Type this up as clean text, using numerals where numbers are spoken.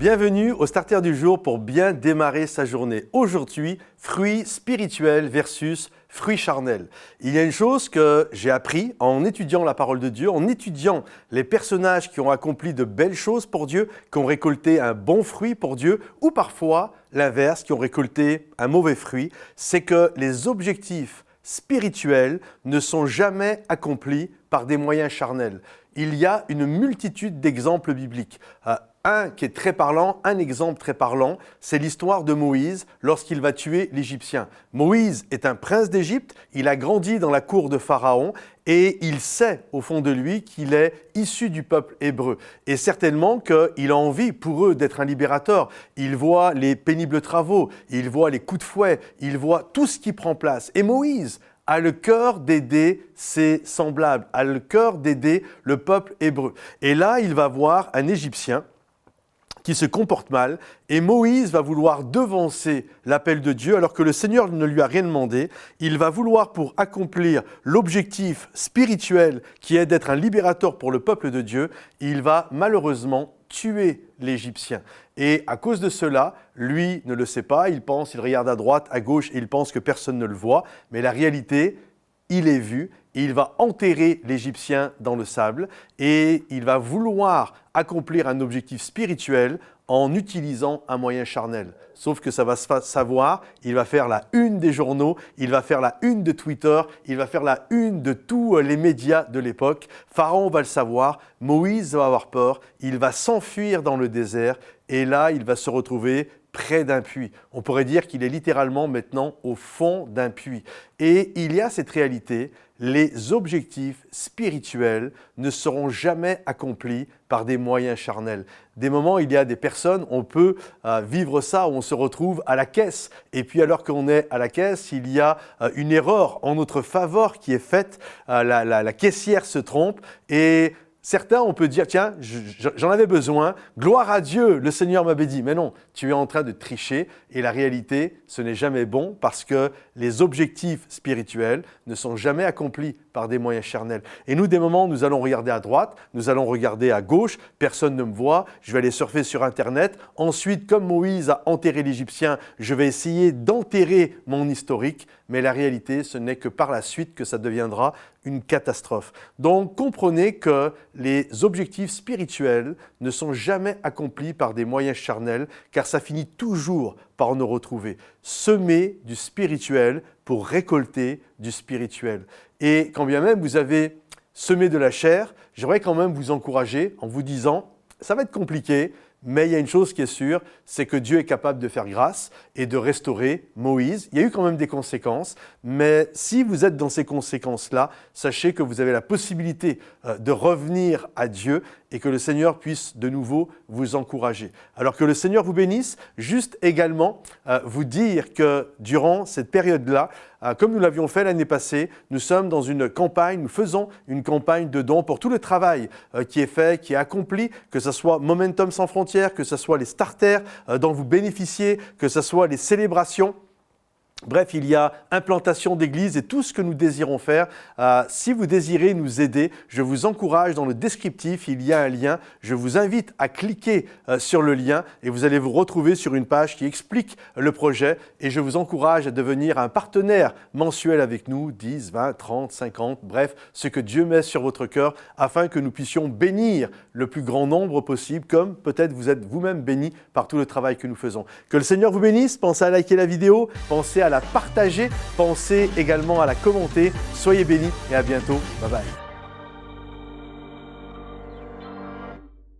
Bienvenue au Starter du jour pour bien démarrer sa journée. Aujourd'hui, fruits spirituels versus fruits charnels. Il y a une chose que j'ai appris en étudiant la parole de Dieu, en étudiant les personnages qui ont accompli de belles choses pour Dieu, qui ont récolté un bon fruit pour Dieu, ou parfois l'inverse, qui ont récolté un mauvais fruit, c'est que les objectifs spirituels ne sont jamais accomplis par des moyens charnels. Il y a une multitude d'exemples bibliques. Un qui est très parlant, un exemple très parlant, c'est l'histoire de Moïse lorsqu'il va tuer l'Égyptien. Moïse est un prince d'Égypte, il a grandi dans la cour de Pharaon et il sait au fond de lui qu'il est issu du peuple hébreu. Et certainement qu'il a envie pour eux d'être un libérateur. Il voit les pénibles travaux, il voit les coups de fouet, il voit tout ce qui prend place. Et Moïse a le cœur d'aider ses semblables, a le cœur d'aider le peuple hébreu. Et là, il va voir un Égyptien qui se comporte mal, et Moïse va vouloir devancer l'appel de Dieu alors que le Seigneur ne lui a rien demandé. Il va vouloir, pour accomplir l'objectif spirituel qui est d'être un libérateur pour le peuple de Dieu, il va malheureusement tuer l'Égyptien. Et à cause de cela, lui ne le sait pas, il regarde à droite, à gauche, et il pense que personne ne le voit, mais la réalité, il est vu, et il va enterrer l'Égyptien dans le sable et il va vouloir accomplir un objectif spirituel en utilisant un moyen charnel. Sauf que ça va se savoir, il va faire la une des journaux, il va faire la une de Twitter, il va faire la une de tous les médias de l'époque. Pharaon va le savoir, Moïse va avoir peur, il va s'enfuir dans le désert et là, il va se retrouver près d'un puits. On pourrait dire qu'il est littéralement maintenant au fond d'un puits. Et il y a cette réalité, les objectifs spirituels ne seront jamais accomplis par des moyens charnels. Des moments, il y a des personnes, on peut vivre ça, où on se retrouve à la caisse. Et puis alors qu'on est à la caisse, il y a une erreur en notre faveur qui est faite, la caissière se trompe et certains, on peut dire, tiens, j'en avais besoin, gloire à Dieu, le Seigneur m'avait dit. Mais non, tu es en train de tricher et la réalité, ce n'est jamais bon parce que les objectifs spirituels ne sont jamais accomplis par des moyens charnels. Et nous, des moments, nous allons regarder à droite, nous allons regarder à gauche, personne ne me voit, je vais aller surfer sur Internet. Ensuite, comme Moïse a enterré l'Égyptien, je vais essayer d'enterrer mon historique. Mais la réalité, ce n'est que par la suite que ça deviendra une catastrophe. Donc, comprenez que les objectifs spirituels ne sont jamais accomplis par des moyens charnels, car ça finit toujours par nous retrouver. Semer du spirituel pour récolter du spirituel. Et quand bien même vous avez semé de la chair, j'aimerais quand même vous encourager en vous disant, ça va être compliqué, mais il y a une chose qui est sûre, c'est que Dieu est capable de faire grâce et de restaurer Moïse. Il y a eu quand même des conséquences, mais si vous êtes dans ces conséquences-là, sachez que vous avez la possibilité de revenir à Dieu et que le Seigneur puisse de nouveau vous encourager. Alors que le Seigneur vous bénisse, juste également vous dire que durant cette période-là, comme nous l'avions fait l'année passée, nous sommes dans une campagne, nous faisons une campagne de dons pour tout le travail qui est fait, qui est accompli, que ce soit Momentum Sans Frontières, que ce soit les starters dont vous bénéficiez, que ce soit les célébrations. Bref, il y a implantation d'église et tout ce que nous désirons faire. Si vous désirez nous aider, je vous encourage dans le descriptif, il y a un lien. Je vous invite à cliquer sur le lien et vous allez vous retrouver sur une page qui explique le projet. Et je vous encourage à devenir un partenaire mensuel avec nous, 10, 20, 30, 50, bref, ce que Dieu met sur votre cœur afin que nous puissions bénir le plus grand nombre possible, comme peut-être vous êtes vous-même bénis par tout le travail que nous faisons. Que le Seigneur vous bénisse, pensez à liker la vidéo, pensez à la partager, pensez également à la commenter. Soyez bénis et à bientôt. Bye bye.